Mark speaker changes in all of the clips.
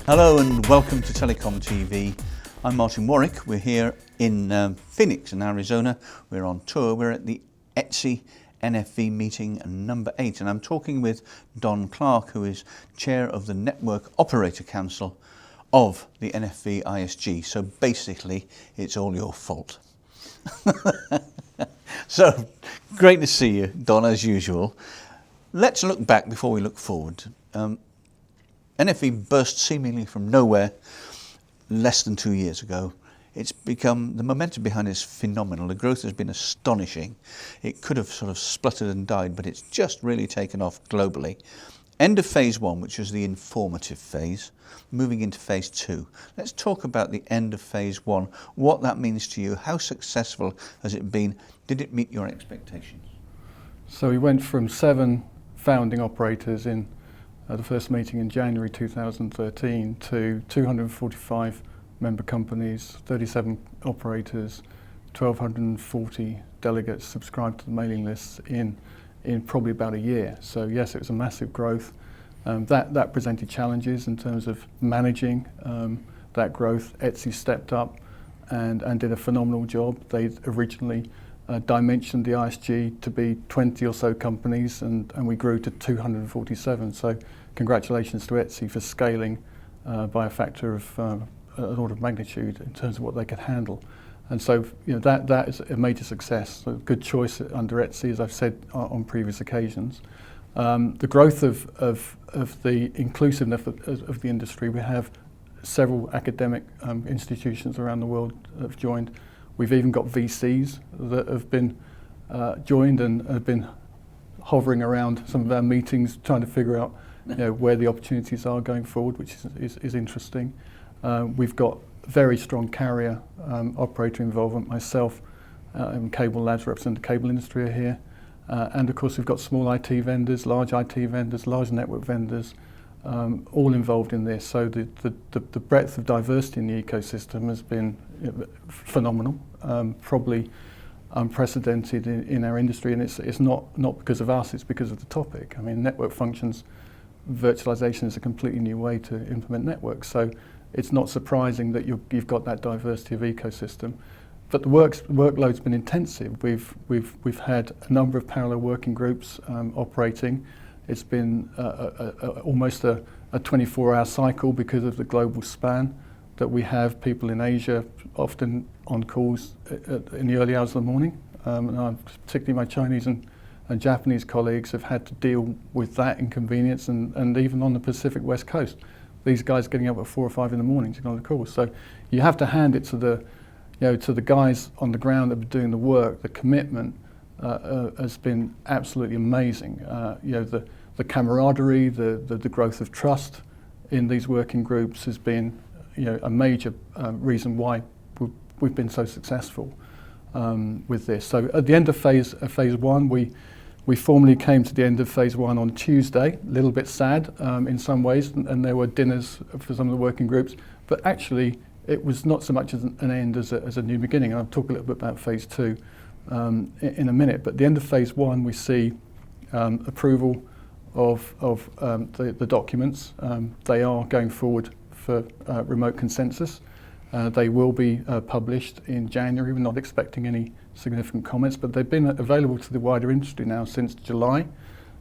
Speaker 1: Hello and welcome to TelecomTV. I'm Martin Warwick. We're here in Phoenix in Arizona. We're on tour. We're at the ETSI NFV meeting number 8, and I'm talking with Don Clarke, who is chair of the Network Operator Council of the NFV ISG. So basically, it's all your fault. So great to see you, Don, as usual. Let's look back before we look forward. NFV burst seemingly from nowhere less than 2 years ago. It's become, the momentum behind it is phenomenal. The growth has been astonishing. It could have sort of spluttered and died, but it's just really taken off globally. End of phase 1, which was the informative phase, moving into phase 2. Let's talk about the end of phase 1, what that means to you, how successful has it been, did it meet your expectations?
Speaker 2: So we went from 7 founding operators in the first meeting in January 2013 to 245 member companies, 37 operators, 1,240 delegates subscribed to the mailing lists in probably about a year. So yes, it was a massive growth. That presented challenges in terms of managing that growth. ETSI stepped up and did a phenomenal job. They originally dimensioned the ISG to be 20 or so companies, and we grew to 247. So congratulations to ETSI for scaling by a factor of an order of magnitude in terms of what they could handle. And so that is a major success. So good choice under ETSI, as I've said on previous occasions. The growth of the inclusiveness of the industry, we have several academic institutions around the world have joined. We've even got VCs that have been joined and have been hovering around some of our meetings trying to figure out where the opportunities are going forward, which is interesting. We've got very strong carrier operator involvement. Myself and Cable Labs represent the cable industry are here. And of course we've got small IT vendors, large IT vendors, large network vendors, all involved in this. So the breadth of diversity in the ecosystem has been phenomenal, probably unprecedented in our industry, and it's not because of us, it's because of the topic. I mean, network functions, virtualization is a completely new way to implement networks, so it's not surprising that you've got that diversity of ecosystem. But the workload's been intensive. We've had a number of parallel working groups operating. It's been almost a 24-hour cycle because of the global span that we have. People in Asia often on calls in the early hours of the morning. And particularly my Chinese and Japanese colleagues have had to deal with that inconvenience, and even on the Pacific West Coast, these guys getting up at 4 or 5 in the morning to go on the call. So you have to hand it to the guys on the ground that are doing the work. The commitment has been absolutely amazing. The camaraderie, the growth of trust in these working groups has been a major reason why we've been so successful with this. So at the end of phase 1, we formally came to the end of phase 1 on Tuesday. A little bit sad in some ways, and there were dinners for some of the working groups, but actually it was not so much as an end as a new beginning. I'll talk a little bit about phase 2 in a minute, but at the end of phase 1 we see approval of the documents. They are going forward for remote consensus. They will be published in January. We're not expecting any significant comments, but they've been available to the wider industry now since July.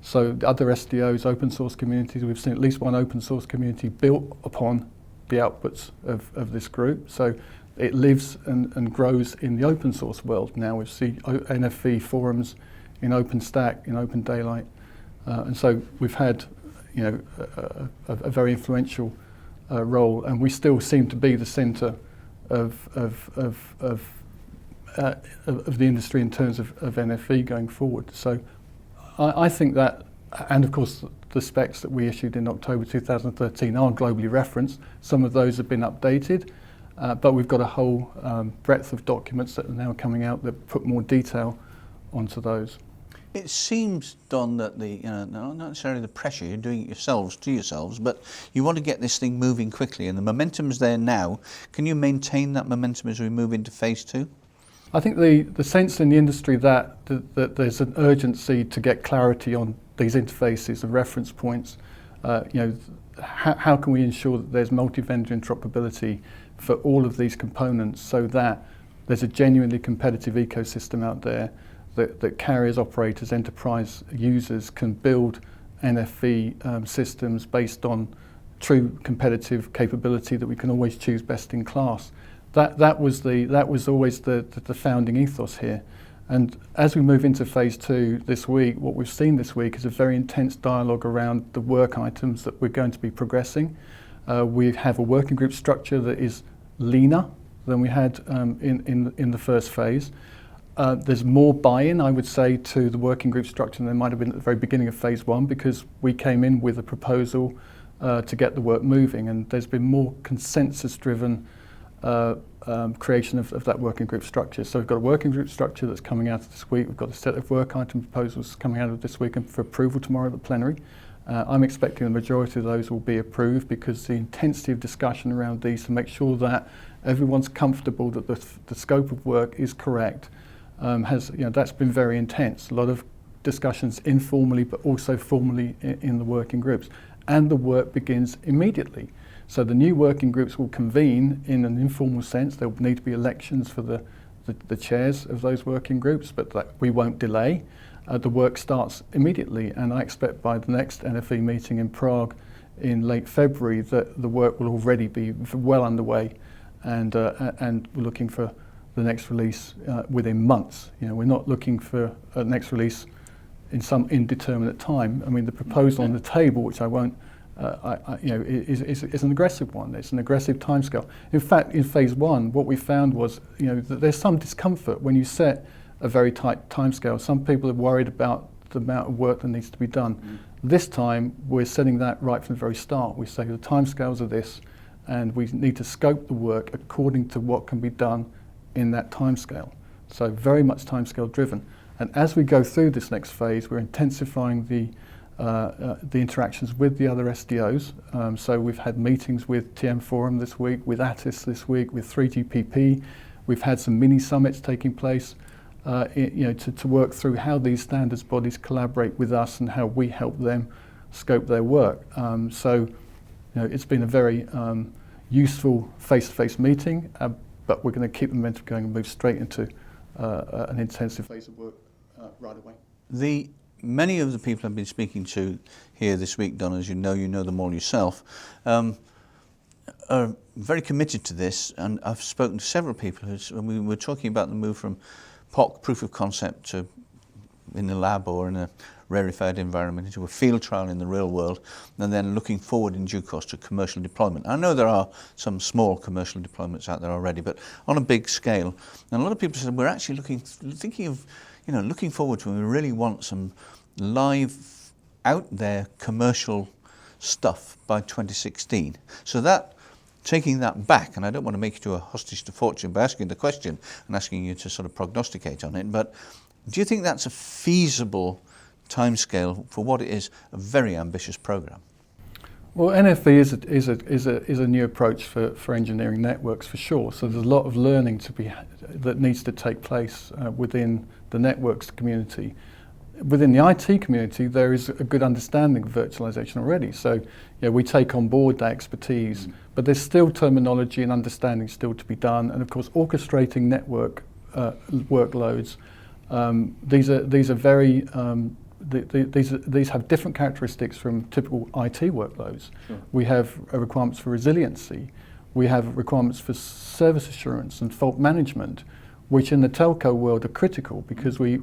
Speaker 2: So the other SDOs, open source communities, we've seen at least one open source community built upon the outputs of this group. So it lives and grows in the open source world now. We see NFV forums in OpenStack, in Open Daylight. And so we've had a very influential role, and we still seem to be the centre of the industry in terms of NFV going forward. So I think that, and of course the specs that we issued in October 2013 are globally referenced. Some of those have been updated, but we've got a whole breadth of documents that are now coming out that put more detail onto those.
Speaker 1: It seems, Don, that not necessarily the pressure, you're doing it yourselves, but you want to get this thing moving quickly, and the momentum's there now. Can you maintain that momentum as we move into phase 2?
Speaker 2: I think the sense in the industry that there's an urgency to get clarity on these interfaces and reference points. how can we ensure that there's multi-vendor interoperability for all of these components so that there's a genuinely competitive ecosystem out there that carriers, operators, enterprise users can build NFV systems based on true competitive capability that we can always choose best in class. That was always the founding ethos here. And as we move into phase 2 this week, what we've seen this week is a very intense dialogue around the work items that we're going to be progressing. We have a working group structure that is leaner than we had in the first phase. There's more buy-in, I would say, to the working group structure than there might have been at the very beginning of phase 1, because we came in with a proposal to get the work moving, and there's been more consensus-driven creation of that working group structure. So we've got a working group structure that's coming out of this week. We've got a set of work item proposals coming out of this week and for approval tomorrow at the plenary. I'm expecting the majority of those will be approved, because the intensity of discussion around these to make sure that everyone's comfortable that the scope of work is correct that's been very intense. A lot of discussions informally but also formally in the working groups, and the work begins immediately. So the new working groups will convene in an informal sense. There will need to be elections for the chairs of those working groups, but that we won't delay. The work starts immediately, and I expect by the next NFV meeting in Prague in late February that the work will already be well underway, and we're looking for the next release within months. We're not looking for a next release in some indeterminate time. I mean, the proposal on the table, which I won't is an aggressive one. It's an aggressive timescale. In fact, in phase 1, what we found was, that there's some discomfort when you set a very tight timescale. Some people are worried about the amount of work that needs to be done. This time, we're setting that right from the very start. We say the timescales are this, and we need to scope the work according to what can be done in that timescale. So very much timescale driven. And as we go through this next phase, we're intensifying the interactions with the other SDOs. So we've had meetings with TM Forum this week, with ATIS this week, with 3GPP. We've had some mini summits taking place to work through how these standards bodies collaborate with us and how we help them scope their work. It's been a very useful face-to-face meeting, but we're going to keep the momentum going and move straight into an intensive phase of work right away.
Speaker 1: Many of the people I've been speaking to here this week, Don, as you know them all yourself, are very committed to this, and I've spoken to several people when we were talking about the move from POC, proof of concept, to in a lab or in a rarefied environment into a field trial in the real world, and then looking forward in due course to commercial deployment. I know there are some small commercial deployments out there already, but on a big scale. And a lot of people said we're actually looking forward to, and we really want some live, out there commercial stuff by 2016. So that, taking that back, and I don't want to make you to a hostage to fortune by asking the question and asking you to sort of prognosticate on it, but do you think that's a feasible timescale for what is a very ambitious program?
Speaker 2: Well, NFV is a new approach for engineering networks, for sure. So there's a lot of learning that needs to take place within the networks community. Within the IT community, there is a good understanding of virtualization already. So we take on board that expertise, but there's still terminology and understanding still to be done. And of course, orchestrating network workloads. These are very these have different characteristics from typical IT workloads. Sure. We have requirements for resiliency. We have requirements for service assurance and fault management, which in the telco world are critical, because we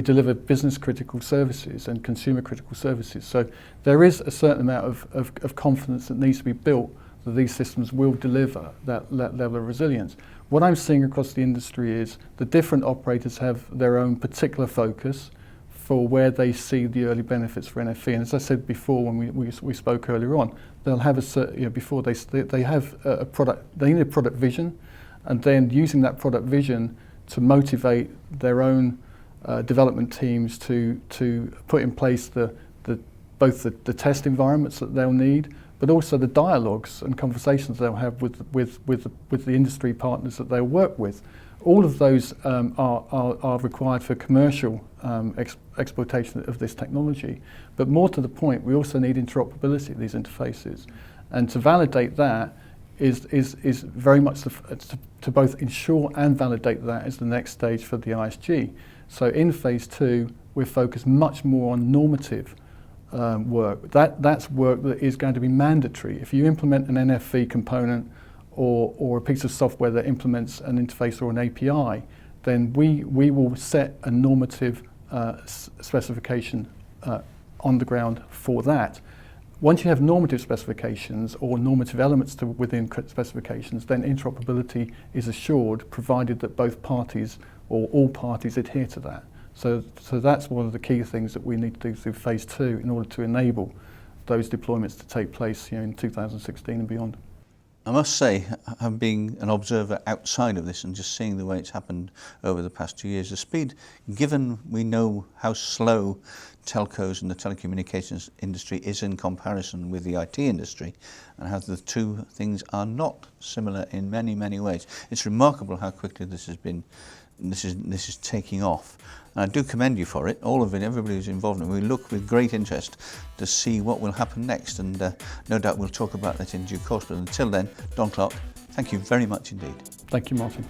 Speaker 2: deliver business critical services and consumer critical services. So there is a certain amount of confidence that needs to be built that these systems will deliver that level of resilience. What I'm seeing across the industry is the different operators have their own particular focus for where they see the early benefits for NFV. And as I said before when we spoke earlier on, they'll have a certain, before they have a product, they need a product vision, and then using that product vision to motivate their own development teams to put in place both the test environments that they'll need, but also the dialogues and conversations they'll have with the industry partners that they'll work with. All of those are required for commercial exploitation of this technology. But more to the point, we also need interoperability of these interfaces. And to validate that is very much to both ensure and validate that is the next stage for the ISG. So in phase 2, we're focused much more on normative work. That's work that is going to be mandatory. If you implement an NFV component or a piece of software that implements an interface or an API, then we will set a normative specification on the ground for that. Once you have normative specifications or normative elements within specifications, then interoperability is assured, provided that both parties or all parties adhere to that. So that's one of the key things that we need to do through phase 2 in order to enable those deployments to take place, in 2016 and beyond.
Speaker 1: I must say, being an observer outside of this and just seeing the way it's happened over the past 2 years, the speed, given we know how slow telcos and the telecommunications industry is in comparison with the IT industry, and how the two things are not similar in many, many ways. It's remarkable how quickly this is taking off. And I do commend you for it, all of it, everybody who's involved in it. We look with great interest to see what will happen next, and no doubt we'll talk about that in due course. But until then, Don Clarke, thank you very much indeed.
Speaker 2: Thank you, Martin.